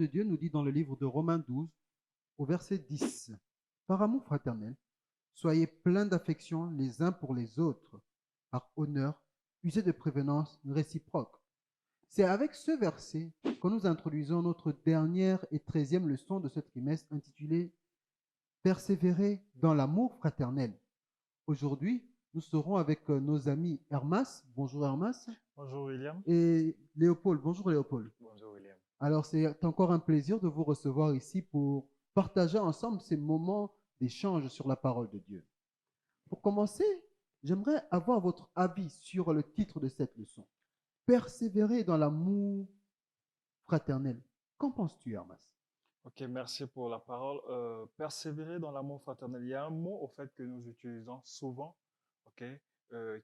de Dieu nous dit dans le livre de Romains 12, au verset 10, par amour fraternel, soyez pleins d'affection les uns pour les autres, par honneur, usez de prévenance réciproque. C'est avec ce verset que nous introduisons notre dernière et 13e leçon de ce trimestre intitulée Persévérer dans l'amour fraternel. Aujourd'hui, nous serons avec nos amis Hermas. Bonjour Hermas. Bonjour William. Et Léopold. Bonjour Léopold. Bonjour William. Alors, c'est encore un plaisir de vous recevoir ici pour partager ensemble ces moments d'échange sur la parole de Dieu. Pour commencer, j'aimerais avoir votre avis sur le titre de cette leçon. Persévérer dans l'amour fraternel. Qu'en penses-tu, Hermas? Ok, merci pour la parole. Persévérer dans l'amour fraternel. Il y a un mot au fait que nous utilisons souvent, ok,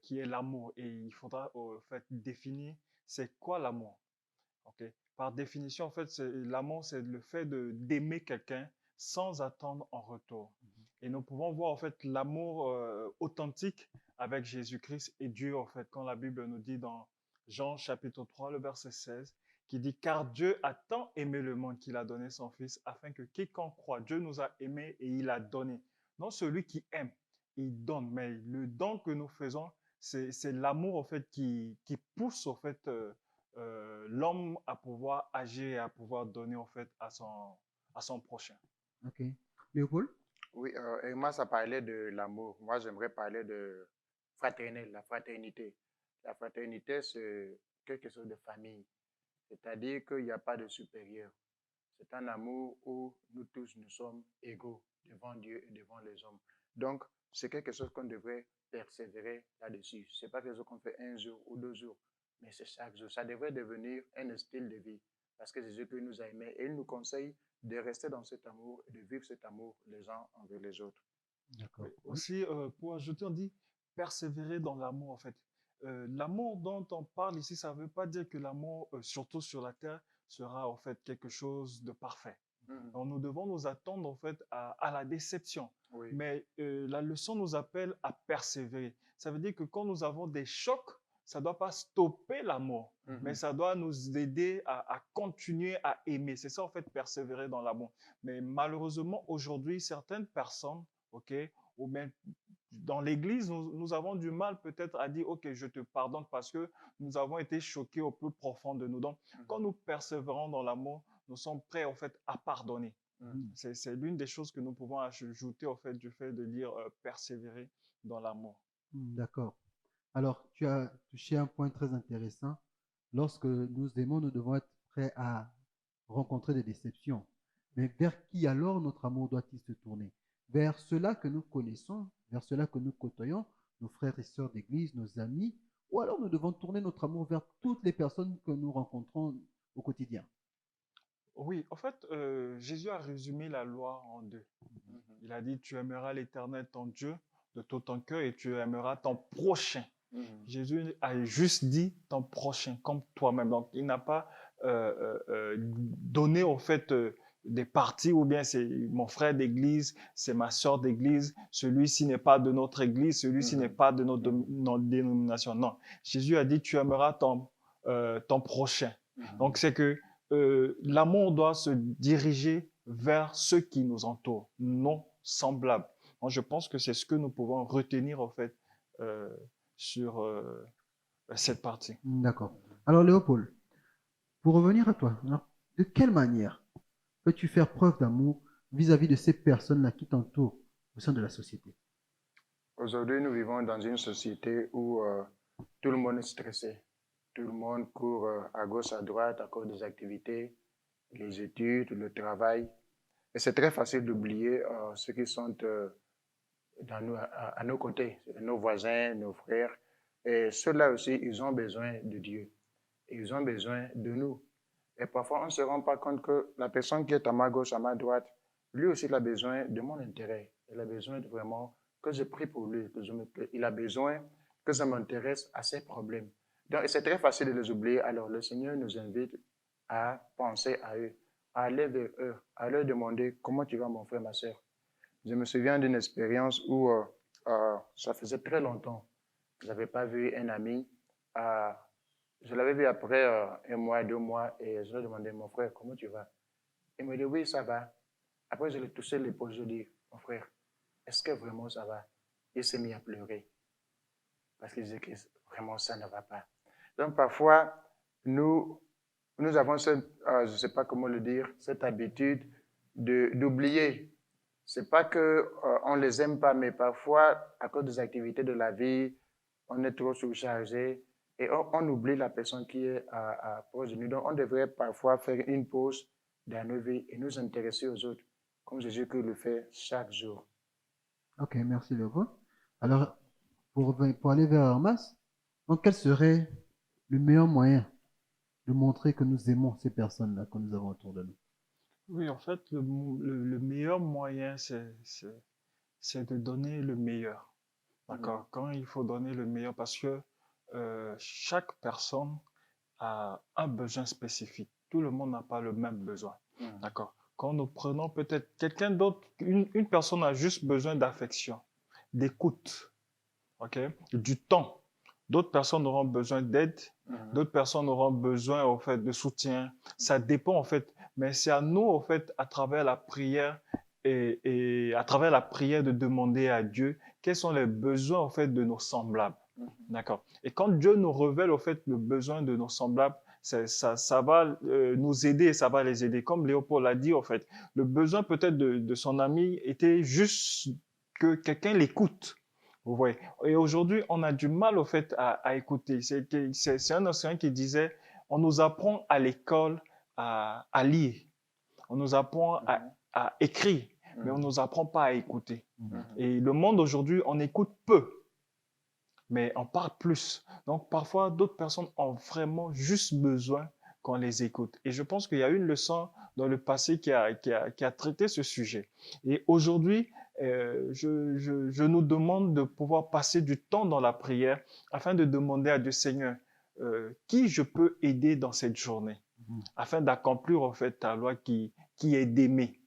qui est l'amour. Et il faudra au fait définir c'est quoi l'amour. Ok. Par définition, en fait, l'amour, c'est le fait d'aimer quelqu'un sans attendre en retour. Et nous pouvons voir en fait l'amour authentique avec Jésus-Christ et Dieu, en fait, quand la Bible nous dit dans Jean chapitre 3, le verset 16, qui dit, car Dieu a tant aimé le monde qu'il a donné son Fils, afin que quiconque croit, Dieu nous a aimés et il a donné. Non celui qui aime, il donne, mais le don que nous faisons, c'est l'amour, en fait, qui pousse, en fait, l'homme à pouvoir agir et à pouvoir donner, en fait, à son prochain. Ok. Léopold? Oui, et moi, ça parlait de l'amour. Moi, j'aimerais parler de fraternel, la fraternité. La fraternité, c'est quelque chose de famille. C'est-à-dire qu'il n'y a pas de supérieur. C'est un amour où nous tous, nous sommes égaux devant Dieu et devant les hommes. Donc, c'est quelque chose qu'on devrait persévérer là-dessus. Ce n'est pas quelque chose qu'on fait un jour ou 2 jours, mais c'est chaque jour. Ça devrait devenir un style de vie. Parce que Jésus nous a aimés et il nous conseille de rester dans cet amour et de vivre cet amour les uns envers les autres. D'accord. Oui. Aussi, pour ajouter, on dit persévérer dans l'amour, en fait. L'amour dont on parle ici, ça ne veut pas dire que l'amour, surtout sur la terre, sera en fait quelque chose de parfait. Donc, nous devons nous attendre en fait à la déception. Oui. Mais la leçon nous appelle à persévérer. Ça veut dire que quand nous avons des chocs, ça ne doit pas stopper l'amour, mais ça doit nous aider à continuer à aimer. C'est ça en fait persévérer dans l'amour. Mais malheureusement aujourd'hui, certaines personnes, ok, ou même dans l'église, nous avons du mal peut-être à dire, ok, je te pardonne parce que nous avons été choqués au plus profond de nous. Donc, quand nous persévérons dans l'amour, nous sommes prêts en fait à pardonner. C'est l'une des choses que nous pouvons ajouter au fait du fait de dire persévérer dans l'amour. D'accord. Alors, tu as touché un point très intéressant. Lorsque nous aimons, nous devons être prêts à rencontrer des déceptions. Mais vers qui alors notre amour doit-il se tourner? Vers ceux-là que nous connaissons, vers ceux-là que nous côtoyons, nos frères et sœurs d'église, nos amis, ou alors nous devons tourner notre amour vers toutes les personnes que nous rencontrons au quotidien. Oui, en fait, Jésus a résumé la loi en deux. Il a dit, tu aimeras l'Éternel, ton Dieu, de tout ton cœur et tu aimeras ton prochain. Jésus a juste dit ton prochain, comme toi-même. Donc, il n'a pas donné, en fait, des parties, ou bien c'est mon frère d'église, c'est ma soeur d'église, celui-ci n'est pas de notre église, celui-ci n'est pas de notre dénomination. Non, Jésus a dit, tu aimeras ton prochain. Donc, c'est que l'amour doit se diriger vers ceux qui nous entourent, non semblables. Donc, je pense que c'est ce que nous pouvons retenir, en fait, sur cette partie. D'accord. Alors, Léopold, pour revenir à toi, alors, de quelle manière peux-tu faire preuve d'amour vis-à-vis de ces personnes-là qui t'entourent au sein de la société? Aujourd'hui, nous vivons dans une société où tout le monde est stressé. Tout le monde court à gauche, à droite à cause des activités, les études, le travail. Et c'est très facile d'oublier ceux qui sont à nos côtés, nos voisins, nos frères. Et ceux-là aussi, ils ont besoin de Dieu. Ils ont besoin de nous. Et parfois, on ne se rend pas compte que la personne qui est à ma gauche, à ma droite, lui aussi, il a besoin de mon intérêt. Il a besoin de vraiment que je prie pour lui. Il a besoin que je m'intéresse à ses problèmes. Donc, c'est très facile de les oublier. Alors, le Seigneur nous invite à penser à eux, à aller vers eux, à leur demander comment tu vas, mon frère, ma soeur. Je me souviens d'une expérience où ça faisait très longtemps que je n'avais pas vu un ami. Je l'avais vu après 1 mois, 2 mois, et je lui ai demandé, mon frère, comment tu vas? Il me dit, oui, ça va. Après, je l'ai touché l'épaule, je lui ai dit, mon frère, est-ce que vraiment ça va? Il s'est mis à pleurer parce qu'il disait que vraiment ça ne va pas. Donc parfois, nous, nous avons cette, je ne sais pas comment le dire, cette habitude d'oublier. C'est pas que on les aime pas, mais parfois, à cause des activités de la vie, on est trop surchargé et on oublie la personne qui est proche de nous. Donc, on devrait parfois faire une pause dans nos vies et nous intéresser aux autres, comme Jésus-Christ le fait chaque jour. Ok, merci Léopold. Alors, pour aller vers Hermas, donc quel serait le meilleur moyen de montrer que nous aimons ces personnes-là que nous avons autour de nous? Oui, en fait, le meilleur moyen, c'est de donner le meilleur. D'accord? Quand il faut donner le meilleur, parce que chaque personne a un besoin spécifique. Tout le monde n'a pas le même besoin. D'accord? Quand nous prenons peut-être quelqu'un d'autre, une personne a juste besoin d'affection, d'écoute, ok? Du temps. D'autres personnes auront besoin d'aide, d'autres personnes auront besoin au fait de soutien. Ça dépend en fait, mais c'est à nous au fait à travers la prière et à travers la prière de demander à Dieu quels sont les besoins au fait de nos semblables. D'accord. Et quand Dieu nous révèle au fait le besoin de nos semblables, ça va nous aider et ça va les aider. Comme Léopold l'a dit, en fait, le besoin peut-être de son ami était juste que quelqu'un l'écoute. Vous voyez. Et aujourd'hui, on a du mal au fait à écouter. C'est un enseignant qui disait, on nous apprend à l'école à lire, on nous apprend à écrire, mais on ne nous apprend pas à écouter. Et le monde aujourd'hui, on écoute peu, mais on parle plus. Donc parfois, d'autres personnes ont vraiment juste besoin qu'on les écoute. Et je pense qu'il y a une leçon dans le passé qui a traité ce sujet. Et aujourd'hui, je nous demande de pouvoir passer du temps dans la prière afin de demander à Dieu, Seigneur, qui je peux aider dans cette journée, afin d'accomplir en fait ta loi qui est d'aimer.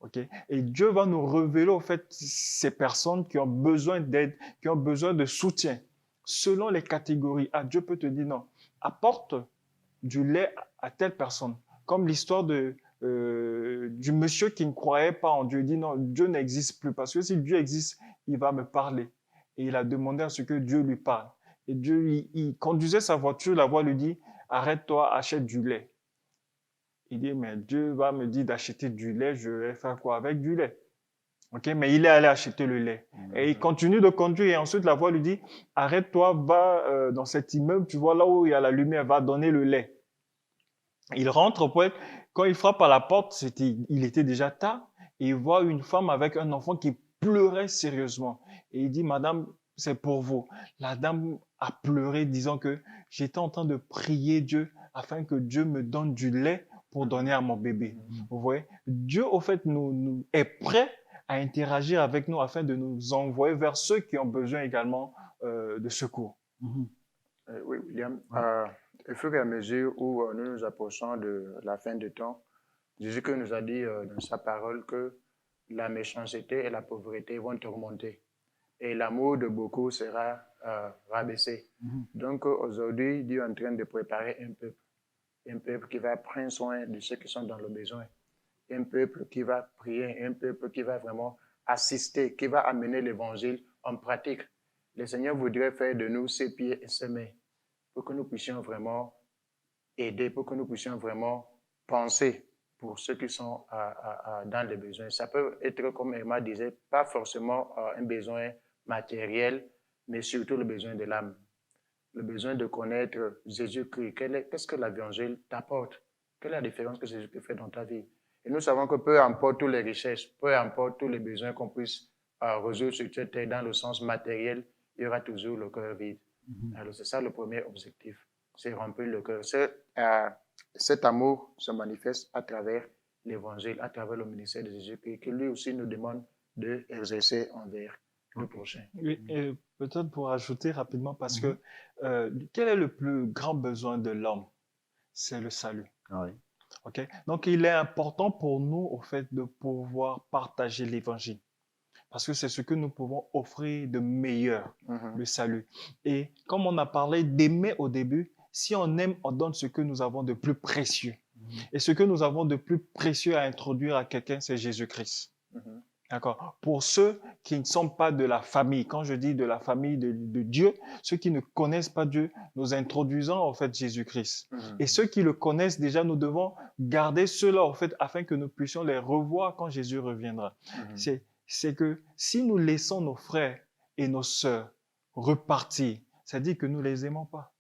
Okay? Et Dieu va nous révéler en fait ces personnes qui ont besoin d'aide, qui ont besoin de soutien, selon les catégories. Ah, Dieu peut te dire non, apporte du lait à telle personne. Comme l'histoire du monsieur qui ne croyait pas en Dieu. Il dit non, Dieu n'existe plus. Parce que si Dieu existe, il va me parler. Et il a demandé à ce que Dieu lui parle. Et Dieu, il conduisait sa voiture, la voix lui dit, arrête-toi, achète du lait. Il dit, mais Dieu va me dire d'acheter du lait, je vais faire quoi avec du lait? Ok, mais il est allé acheter le lait. Et il continue de conduire et ensuite la voix lui dit, arrête-toi, va dans cet immeuble, tu vois là où il y a la lumière, va donner le lait. Il rentre, quand il frappe à la porte, il était déjà tard, et il voit une femme avec un enfant qui pleurait sérieusement. Et il dit, Madame, c'est pour vous. La dame a pleuré, disant que j'étais en train de prier Dieu afin que Dieu me donne du lait pour donner à mon bébé. Vous voyez, Dieu, au fait, nous est prêt à interagir avec nous afin de nous envoyer vers ceux qui ont besoin également de secours. Oui, William. Au fur et à mesure où nous nous approchons de la fin du temps, Jésus nous a dit dans sa parole que la méchanceté et la pauvreté vont augmenter et l'amour de beaucoup sera rabaissé. Donc aujourd'hui, Dieu est en train de préparer un peuple qui va prendre soin de ceux qui sont dans le besoin, un peuple qui va prier, un peuple qui va vraiment assister, qui va amener l'évangile en pratique. Le Seigneur voudrait faire de nous ses pieds et ses mains pour que nous puissions vraiment aider, pour que nous puissions vraiment penser pour ceux qui sont dans les besoins. Ça peut être, comme Emma disait, pas forcément un besoin matériel, mais surtout le besoin de l'âme. Le besoin de connaître Jésus-Christ. Qu'est-ce que l'évangile t'apporte? Quelle est la différence que Jésus-Christ fait dans ta vie? Et nous savons que peu importe toutes les richesses, peu importe tous les besoins qu'on puisse résoudre sur cette terre dans le sens matériel, il y aura toujours le cœur vide. Alors c'est ça le premier objectif, c'est remplir le cœur. Cet amour se manifeste à travers l'évangile, à travers le ministère de Jésus-Christ, qui lui aussi nous demande d'exercer envers le prochain. Oui, et peut-être pour ajouter rapidement, parce que quel est le plus grand besoin de l'homme? C'est le salut. Oui. Okay? Donc, il est important pour nous, au fait, de pouvoir partager l'évangile. Parce que c'est ce que nous pouvons offrir de meilleur, le salut. Et comme on a parlé d'aimer au début, si on aime, on donne ce que nous avons de plus précieux. Et ce que nous avons de plus précieux à introduire à quelqu'un, c'est Jésus-Christ. Mhm. D'accord? Pour ceux qui ne sont pas de la famille, quand je dis de la famille de Dieu, ceux qui ne connaissent pas Dieu, nous introduisons en fait Jésus-Christ. Mhm. Et ceux qui le connaissent déjà, nous devons garder ceux-là en fait afin que nous puissions les revoir quand Jésus reviendra. Mhm. C'est que si nous laissons nos frères et nos sœurs repartir, ça dit que nous les aimons pas.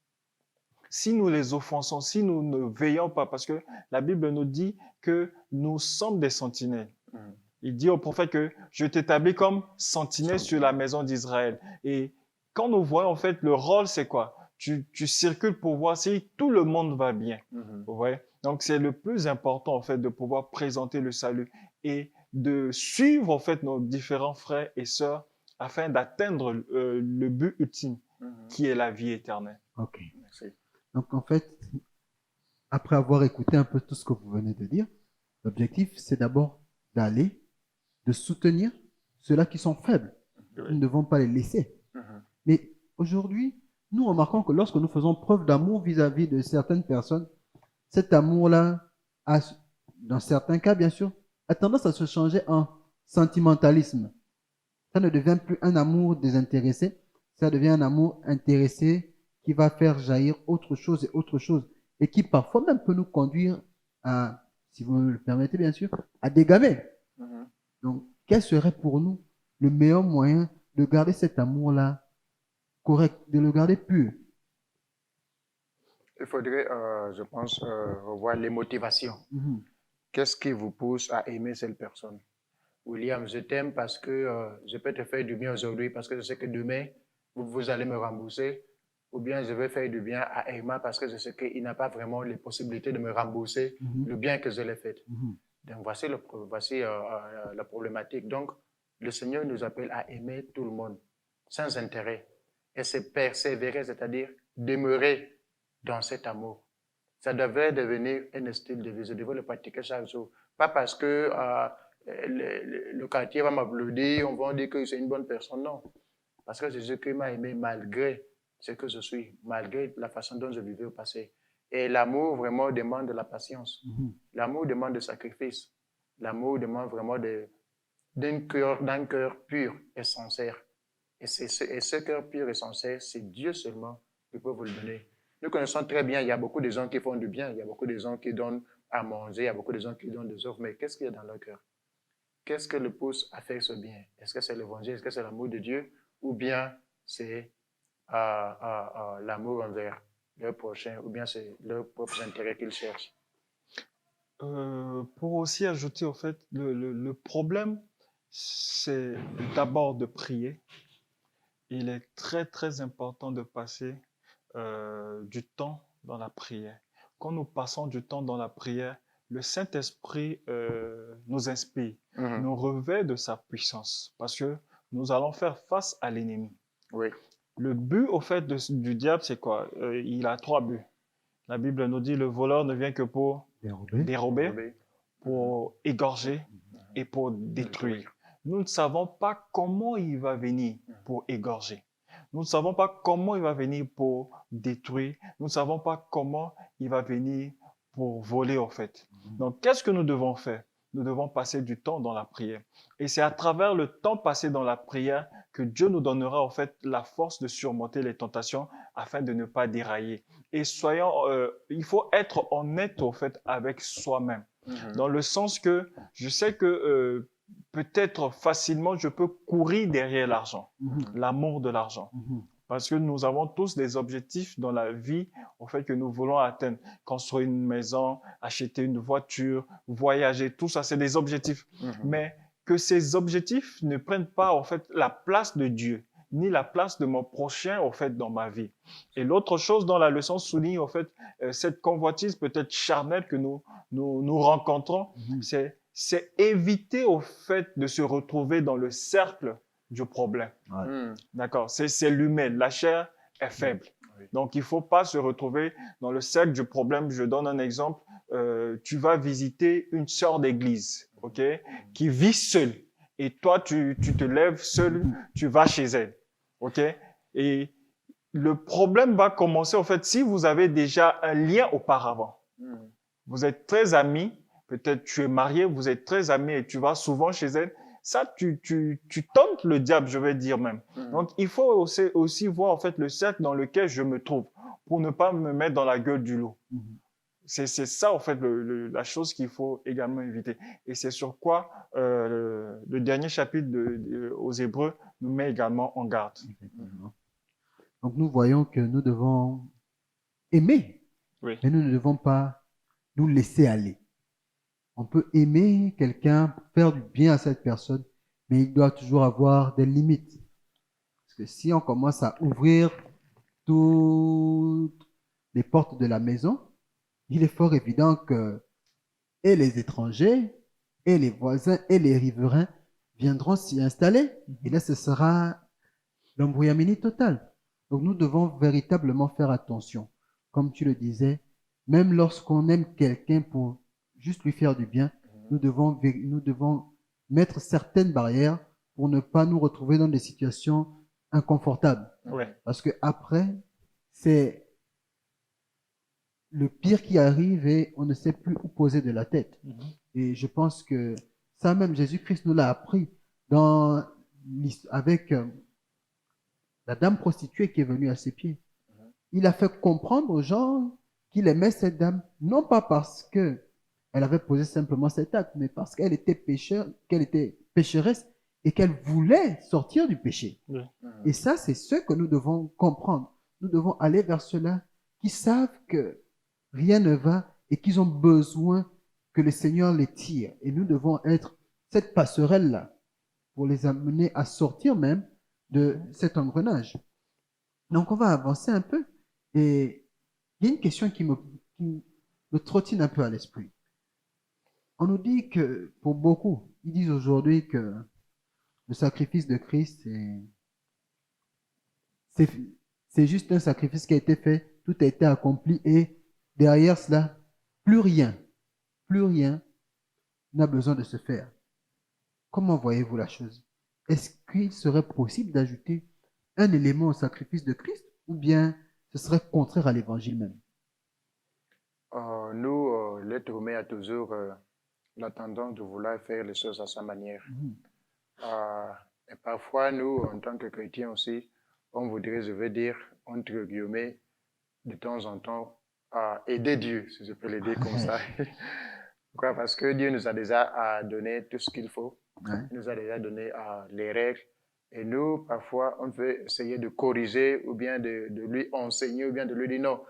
Si nous les offensons, si nous ne veillons pas, parce que la Bible nous dit que nous sommes des sentinelles. Mhm. Il dit au prophète que je t'établis comme sentinelle sur la maison d'Israël. Et quand nous voyons en fait le rôle, c'est quoi? Tu circules pour voir si tout le monde va bien. Mhm. Vous voyez? Donc c'est le plus important en fait de pouvoir présenter le salut et de suivre en fait nos différents frères et sœurs afin d'atteindre le but ultime Mhm. qui est la vie éternelle. Ok. Merci. Donc, en fait, après avoir écouté un peu tout ce que vous venez de dire, l'objectif, c'est d'abord d'aller, de soutenir ceux-là qui sont faibles. Nous ne devons pas les laisser. Mhm. Mais aujourd'hui, nous remarquons que lorsque nous faisons preuve d'amour vis-à-vis de certaines personnes, cet amour-là, dans certains cas, bien sûr, a tendance à se changer en sentimentalisme. Ça ne devient plus un amour désintéressé, ça devient un amour intéressé qui va faire jaillir autre chose et autre chose, et qui parfois même peut nous conduire à, si vous me le permettez bien sûr, à dégamer. Mhm. Donc, quel serait pour nous le meilleur moyen de garder cet amour-là correct, de le garder pur? Il faudrait, je pense, revoir les motivations. Mhm. Qu'est-ce qui vous pousse à aimer cette personne? William, je t'aime parce que je peux te faire du bien aujourd'hui, parce que je sais que demain, vous allez me rembourser. Ou bien je vais faire du bien à Emma parce que je sais qu'il n'a pas vraiment les possibilités de me rembourser Mhm. le bien que je l'ai fait. Mhm. Donc voici la problématique. Donc le Seigneur nous appelle à aimer tout le monde sans intérêt. Et c'est persévérer, c'est-à-dire demeurer dans cet amour. Ça devait devenir un style de vie. Je devais le pratiquer chaque jour. Pas parce que le quartier va m'applaudir, on va dire que c'est une bonne personne. Non. Parce que Jésus-Christ m'a aimé malgré ce que je suis, malgré la façon dont je vivais au passé. Et l'amour vraiment demande de la patience. Mhm. L'amour demande de sacrifice. L'amour demande vraiment d'un cœur pur et sincère. Et ce cœur pur et sincère, c'est Dieu seulement qui peut vous le donner. Nous connaissons très bien, il y a beaucoup de gens qui font du bien, il y a beaucoup de gens qui donnent à manger, il y a beaucoup de gens qui donnent des offres, mais qu'est-ce qu'il y a dans leur cœur? Qu'est-ce que le pousse à faire ce bien? Est-ce que c'est l'évangile? Est-ce que c'est l'amour de Dieu? Ou bien c'est l'amour envers leur prochain? Ou bien c'est leurs propres intérêts qu'ils cherchent? Pour aussi ajouter, au fait, le problème, c'est d'abord de prier. Il est très, très important de passer du temps dans la prière. Quand nous passons du temps dans la prière, le Saint-Esprit nous inspire, Mhm. nous revêt de sa puissance, parce que nous allons faire face à l'ennemi. Oui. Le but, au fait, du diable, c'est quoi? Il a 3 buts. La Bible nous dit, le voleur ne vient que pour Dérobé. dérober, Oui. pour égorger et pour détruire. Nous ne savons pas comment il va venir pour égorger. Nous ne savons pas comment il va venir pour détruire. Nous ne savons pas comment il va venir pour voler, en fait. Donc, qu'est-ce que nous devons faire? Nous devons passer du temps dans la prière. Et c'est à travers le temps passé dans la prière que Dieu nous donnera, en fait, la force de surmonter les tentations afin de ne pas dérailler. Et il faut être honnête, en fait, avec soi-même. Mhm. Dans le sens que je sais que peut-être facilement je peux courir derrière l'argent, Mhm. l'amour de l'argent. Mhm. Parce que nous avons tous des objectifs dans la vie, en fait, que nous voulons atteindre. Construire une maison, acheter une voiture, voyager, tout ça, c'est des objectifs. Mhm. Mais que ces objectifs ne prennent pas, en fait, la place de Dieu, ni la place de mon prochain, en fait, dans ma vie. Et l'autre chose dans la leçon souligne, en fait, cette convoitise peut-être charnelle que nous rencontrons, Mhm. c'est éviter, au fait, de se retrouver dans le cercle du problème. Ouais. Mhm. D'accord? C'est l'humain. La chair est faible. Oui. Donc, il ne faut pas se retrouver dans le cercle du problème. Je donne un exemple. Tu vas visiter une sœur d'église, ok, qui vit seule. Et toi, tu te lèves seul, tu vas chez elle, ok? Et le problème va commencer, en fait, si vous avez déjà un lien auparavant. Mhm. vous êtes très amis, peut-être tu es marié, vous êtes très amis et tu vas souvent chez elle, ça, tu tentes le diable, je vais dire même. Donc, il faut aussi voir en fait le cercle dans lequel je me trouve pour ne pas me mettre dans la gueule du loup. C'est ça, en fait, la chose qu'il faut également éviter. Et c'est sur quoi le dernier chapitre aux Hébreux nous met également en garde. Effectivement. Donc nous voyons que nous devons aimer, Oui. mais nous ne devons pas nous laisser aller. On peut aimer quelqu'un, faire du bien à cette personne, mais il doit toujours avoir des limites. Parce que si on commence à ouvrir toutes les portes de la maison, il est fort évident que et les étrangers, et les voisins, et les riverains viendront s'y installer. Et là, ce sera l'embrouillamini total. Donc, nous devons véritablement faire attention. Comme tu le disais, même lorsqu'on aime quelqu'un pour juste lui faire du bien, nous devons mettre certaines barrières pour ne pas nous retrouver dans des situations inconfortables. Ouais. Parce que après, c'est le pire qui arrive et on ne sait plus où poser de la tête. Et je pense que ça même, Jésus-Christ nous l'a appris avec la dame prostituée qui est venue à ses pieds. Il a fait comprendre aux gens qu'il aimait cette dame, non pas parce que elle avait posé simplement cet acte, mais parce qu'elle était pécheresse et qu'elle voulait sortir du péché. Oui. Et ça, c'est ce que nous devons comprendre. Nous devons aller vers ceux-là qui savent que rien ne va et qu'ils ont besoin que le Seigneur les tire. Et nous devons être cette passerelle-là pour les amener à sortir même de cet engrenage. Donc, on va avancer un peu. Et il y a une question qui me trottine un peu à l'esprit. On nous dit que, pour beaucoup, ils disent aujourd'hui que le sacrifice de Christ, c'est juste un sacrifice qui a été fait, tout a été accompli et derrière cela, plus rien n'a besoin de se faire. Comment voyez-vous la chose? Est-ce qu'il serait possible d'ajouter un élément au sacrifice de Christ ou bien ce serait contraire à l'évangile même? Nous, l'être humain a toujours la tendance de vouloir faire les choses à sa manière. Et parfois, nous, en tant que chrétiens aussi, on voudrait, je veux dire, entre guillemets, de temps en temps, aider Dieu, si je peux le dire comme ça. Pourquoi? Parce que Dieu nous a déjà donné tout ce qu'il faut. Ouais. Il nous a déjà donné les règles. Et nous, parfois, on veut essayer de corriger ou bien de lui enseigner ou bien de lui dire non.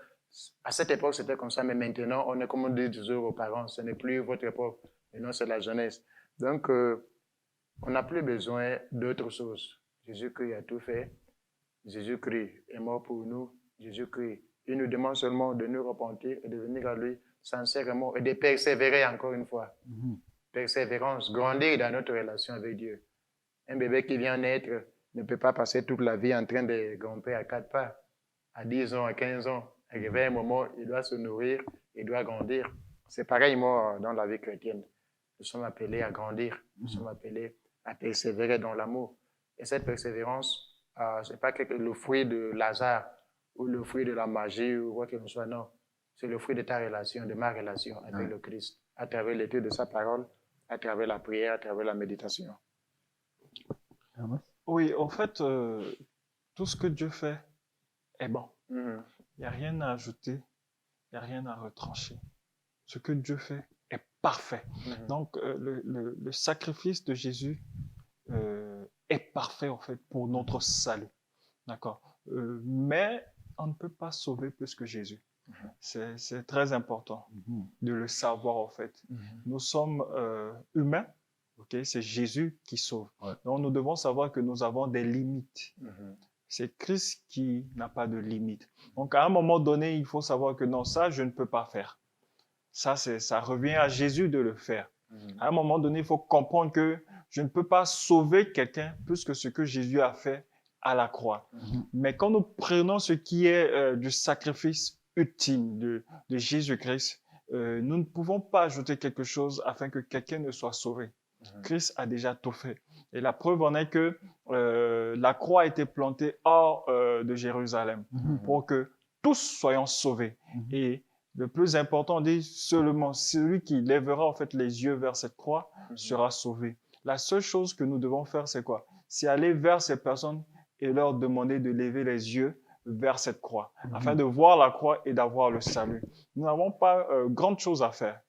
À cette époque, c'était comme ça, mais maintenant, on est comme on dit toujours aux parents, ce n'est plus votre époque, maintenant c'est la jeunesse. Donc, on n'a plus besoin d'autre chose. Jésus-Christ a tout fait. Jésus-Christ est mort pour nous. Jésus-Christ, il nous demande seulement de nous repentir et de venir à lui sincèrement et de persévérer encore une fois. Persévérance, grandir dans notre relation avec Dieu. Un bébé qui vient naître ne peut pas passer toute la vie en train de grimper à 4 pas. À 10 ans, à 15 ans, arrivé à un moment, il doit se nourrir, il doit grandir. C'est pareil, moi, dans la vie chrétienne. Nous sommes appelés à grandir. Nous sommes appelés à persévérer dans l'amour. Et cette persévérance, ce n'est pas le fruit de Lazare ou le fruit de la magie ou quoi que ce soit, non. C'est le fruit de ta relation, de ma relation avec le Christ, à travers l'étude de sa parole, à travers la prière, à travers la méditation. Oui, en fait, tout ce que Dieu fait est bon. Il n'y a rien à ajouter, il n'y a rien à retrancher. Ce que Dieu fait est parfait. Donc, le sacrifice de Jésus est parfait, en fait, pour notre salut. D'accord? Mais on ne peut pas sauver plus que Jésus. C'est très important de le savoir, en fait. Nous sommes humains. Okay? C'est Jésus qui sauve. Ouais. Donc, nous devons savoir que nous avons des limites. C'est Christ qui n'a pas de limite. Donc, à un moment donné, il faut savoir que non, ça, je ne peux pas faire. Ça revient à Jésus de le faire. À un moment donné, il faut comprendre que je ne peux pas sauver quelqu'un plus que ce que Jésus a fait à la croix. Mais quand nous prenons ce qui est du sacrifice ultime de Jésus-Christ, nous ne pouvons pas ajouter quelque chose afin que quelqu'un ne soit sauvé. Christ a déjà tout fait. Et la preuve en est que la croix a été plantée hors de Jérusalem pour que tous soyons sauvés. Et Le plus important, on dit seulement celui qui lèvera en fait les yeux vers cette croix sera sauvé. La seule chose que nous devons faire, c'est quoi? C'est aller vers ces personnes et leur demander de lever les yeux vers cette croix, afin de voir la croix et d'avoir le salut. Nous n'avons pas grande chose à faire.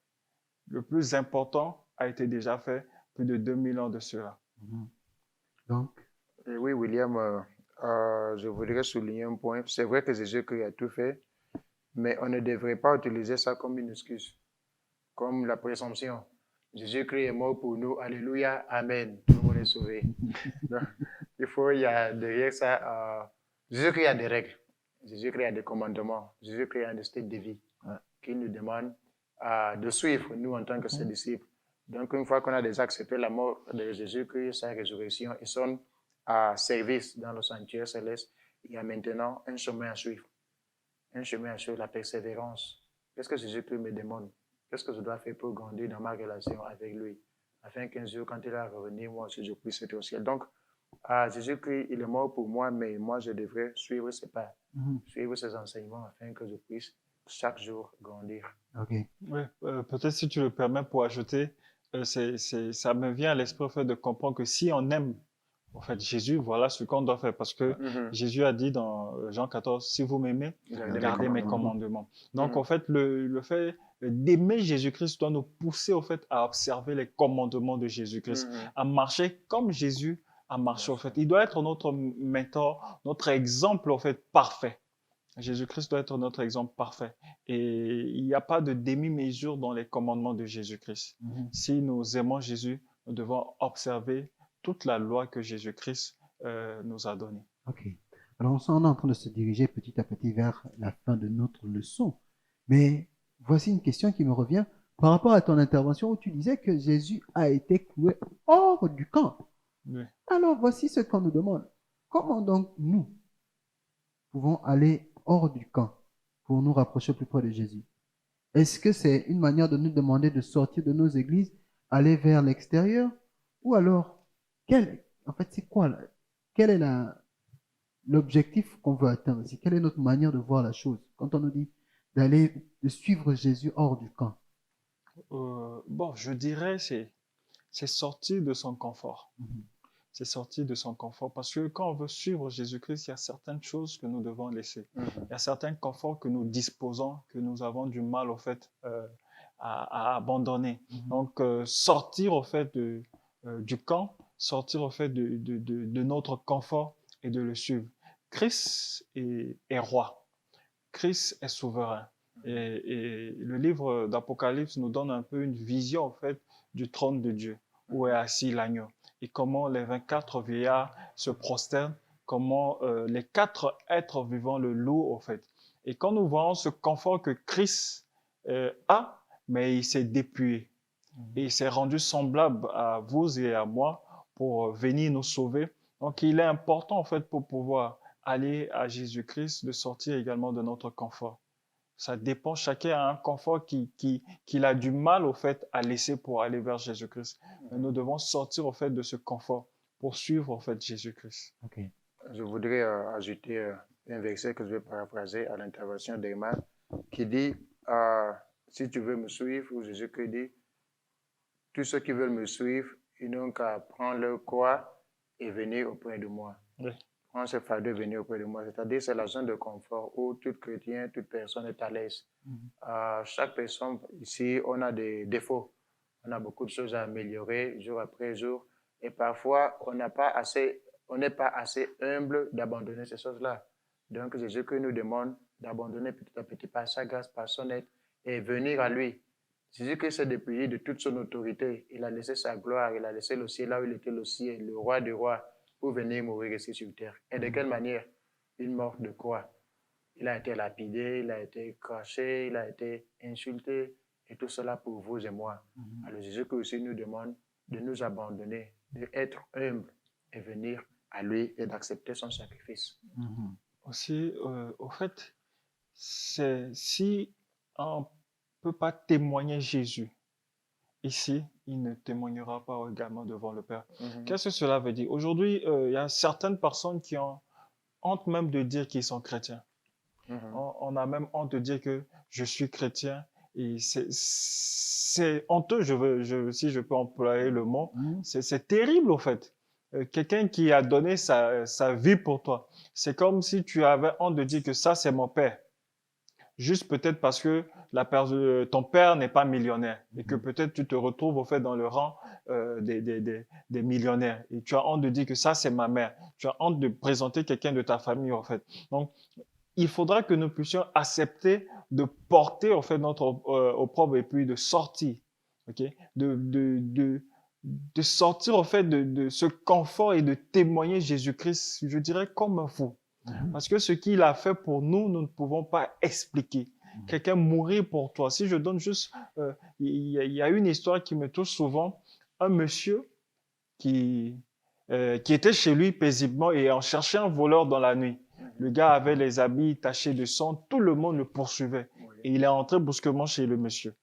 Le plus important a été déjà fait plus de 2000 ans de cela. Donc, Et oui, William, je voudrais souligner un point. C'est vrai que Jésus-Christ a tout fait, mais on ne devrait pas utiliser ça comme une excuse, comme la présomption. Jésus-Christ est mort pour nous. Alléluia, Amen. Tout le monde est sauvé. Donc, il y a derrière ça, Jésus-Christ a des règles. Jésus-Christ a des commandements. Jésus-Christ a un style de vie qui nous demande de suivre, nous, en tant que ses disciples. Donc, une fois qu'on a déjà accepté la mort de Jésus-Christ, sa résurrection et son service dans le sanctuaire céleste, il y a maintenant un chemin à suivre. Un chemin à suivre, la persévérance. Qu'est-ce que Jésus-Christ me demande? Qu'est-ce que je dois faire pour grandir dans ma relation avec lui? Afin qu'un jour, quand il va revenir, moi aussi, je puisse être au ciel. Donc, Jésus-Christ, il est mort pour moi, mais moi, je devrais suivre ses pas, suivre ses enseignements afin que je puisse chaque jour grandir. ok. Oui, peut-être si tu le permets pour ajouter, ça me vient à l'esprit au fait de comprendre que si on aime en fait Jésus, voilà ce qu'on doit faire. Parce que Jésus a dit dans Jean 14, si vous m'aimez, gardez mes commandements. Donc en fait, le fait d'aimer Jésus-Christ doit nous pousser au fait à observer les commandements de Jésus-Christ, à marcher comme Jésus a marché au fait. Il doit être notre mentor, notre exemple au fait parfait. Jésus-Christ doit être notre exemple parfait. Et il n'y a pas de demi-mesure dans les commandements de Jésus-Christ. Si nous aimons Jésus, nous devons observer toute la loi que Jésus-Christ nous a donnée. Ok. Alors, on est en train de se diriger petit à petit vers la fin de notre leçon. Mais voici une question qui me revient par rapport à ton intervention où tu disais que Jésus a été cloué hors du camp. Oui. Alors, voici ce qu'on nous demande. Comment donc nous pouvons aller hors du camp pour nous rapprocher plus près de Jésus? Est-ce que c'est une manière de nous demander de sortir de nos églises, aller vers l'extérieur? Ou alors, en fait, c'est quoi là? Quel est l'objectif qu'on veut atteindre? Quelle est notre manière de voir la chose quand on nous dit de suivre Jésus hors du camp? Bon, je dirais c'est sortir de son confort. C'est sortir de son confort parce que quand on veut suivre Jésus-Christ, il y a certaines choses que nous devons laisser. Il y a certains conforts que nous disposons, que nous avons du mal au fait à abandonner. Donc sortir au fait du camp, sortir au fait de notre confort et de le suivre. Christ est roi. Christ est souverain. Et le livre d'Apocalypse nous donne un peu une vision en fait du trône de Dieu, où est assis l'agneau, et comment les 24 vieillards se prosternent, comment les 4 êtres vivants le louent en fait. Et quand nous voyons ce confort que Christ a, mais il s'est dépouillé, et il s'est rendu semblable à vous et à moi pour venir nous sauver. Donc il est important en fait pour pouvoir aller à Jésus-Christ de sortir également de notre confort. Ça dépend, chacun a un confort qu'il a du mal au fait à laisser pour aller vers Jésus-Christ. Mais nous devons sortir au fait de ce confort pour suivre au fait Jésus-Christ. Okay. Je voudrais ajouter un verset que je vais paraphraser à l'intervention d'Emma qui dit si tu veux me suivre, ou Jésus-Christ dit tous ceux qui veulent me suivre, ils n'ont qu'à prendre leur croix et venir auprès de moi. Oui. Prendre ce fardeau et venir auprès de moi. C'est-à-dire, c'est la zone de confort où tout chrétien, toute personne est à l'aise. Chaque personne, ici, on a des défauts. On a beaucoup de choses à améliorer jour après jour. Et parfois, on n'est pas assez humble d'abandonner ces choses-là. Donc, Jésus-Christ nous demande d'abandonner petit à petit par sa grâce, par son aide, et venir à lui. Jésus-Christ s'est dépouillé de toute son autorité. Il a laissé sa gloire, il a laissé le ciel là où il était le ciel, le roi des rois, pour venir mourir ici sur terre. Et de quelle manière? Une mort de croix. Il a été lapidé, il a été craché, il a été insulté, et tout cela pour vous et moi. Alors Jésus-Christ aussi nous demande de nous abandonner, d'être humble et venir à lui et d'accepter son sacrifice. Aussi, au fait, si on ne peut pas témoigner Jésus ici, il ne témoignera pas également devant le Père. Qu'est-ce que cela veut dire? Aujourd'hui, il y a certaines personnes qui ont honte même de dire qu'ils sont chrétiens. On a même honte de dire que je suis chrétien. Et c'est honteux, si je peux employer le mot. C'est terrible, au fait. Quelqu'un qui a donné sa vie pour toi. C'est comme si tu avais honte de dire que ça, c'est mon père. Juste peut-être parce que ton père n'est pas millionnaire et que peut-être tu te retrouves au fait dans le rang des millionnaires et tu as honte de dire que ça, c'est ma mère. Tu as honte de présenter quelqu'un de ta famille, en fait. Donc, il faudra que nous puissions accepter de porter en fait notre opprobre et puis de sortir, ok, de sortir en fait de ce confort et de témoigner Jésus-Christ, je dirais comme un fou, parce que ce qu'il a fait pour nous, nous ne pouvons pas expliquer. Quelqu'un mourir pour toi. Si je donne juste, il y a une histoire qui me touche souvent, un monsieur qui était chez lui paisiblement et en cherchait un voleur dans la nuit. Le gars avait les habits tachés de sang, tout le monde le poursuivait. Et il est entré brusquement chez le monsieur.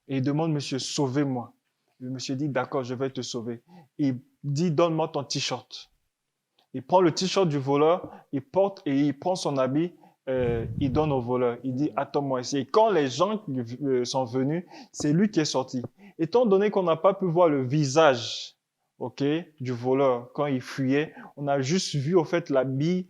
Et il demande, monsieur, sauvez-moi. Le monsieur dit, d'accord, je vais te sauver. Il dit, donne-moi ton t-shirt. Il prend le t-shirt du voleur, il porte et il prend son habit, il donne au voleur. Il dit, attends-moi ici. Et quand les gens sont venus, c'est lui qui est sorti. Étant donné qu'on n'a pas pu voir le visage, ok, du voleur quand il fuyait, on a juste vu au fait l'habit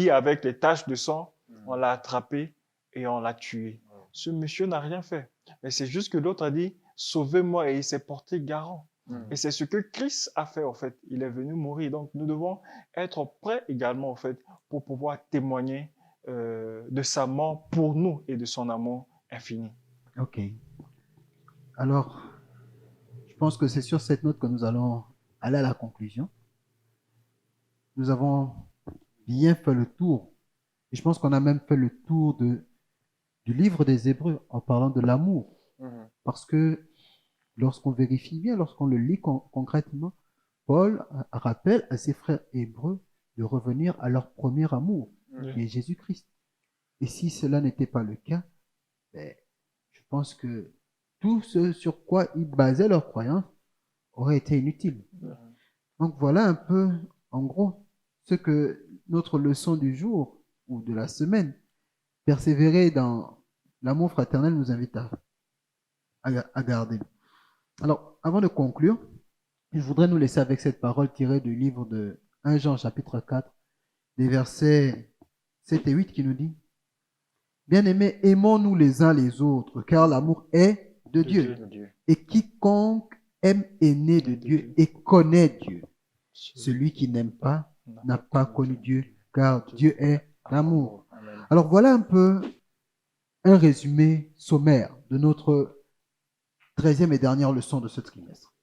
avec les taches de sang, on l'a attrapé et on l'a tué. Ce monsieur n'a rien fait. Mais c'est juste que l'autre a dit, sauvez-moi, et il s'est porté garant. Et c'est ce que Christ a fait, en fait. Il est venu mourir. Donc, nous devons être prêts également, en fait, pour pouvoir témoigner de sa mort pour nous et de son amour infini. Ok. Alors, je pense que c'est sur cette note que nous allons aller à la conclusion. Nous avons bien fait le tour. Et je pense qu'on a même fait le tour du livre des Hébreux en parlant de l'amour. Parce que lorsqu'on vérifie bien, lorsqu'on le lit concrètement, Paul rappelle à ses frères hébreux de revenir à leur premier amour, qui est Jésus-Christ. Et si cela n'était pas le cas, je pense que tout ce sur quoi ils basaient leur croyance aurait été inutile. Donc voilà un peu, en gros, ce que notre leçon du jour ou de la semaine, persévérer dans l'amour fraternel, nous invite à garder. Alors, avant de conclure, je voudrais nous laisser avec cette parole tirée du livre de 1 Jean chapitre 4, des versets 7 et 8 qui nous dit: Bien-aimés, aimons-nous les uns les autres, car l'amour est de Dieu. Et quiconque aime est né de Dieu et connaît Dieu. Celui qui n'aime pas n'a pas connu Dieu, car Dieu est l'amour. Alors voilà un peu un résumé sommaire de notre 13e et dernière leçon de ce trimestre.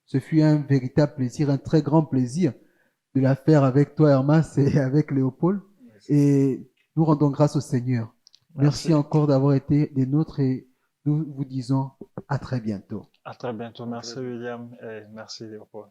Ce fut un véritable plaisir, un très grand plaisir de la faire avec toi, Hermas, et avec Léopold. Et nous rendons grâce au Seigneur. Merci encore d'avoir été des nôtres et nous vous disons à très bientôt. À très bientôt. Merci William et merci Léopold.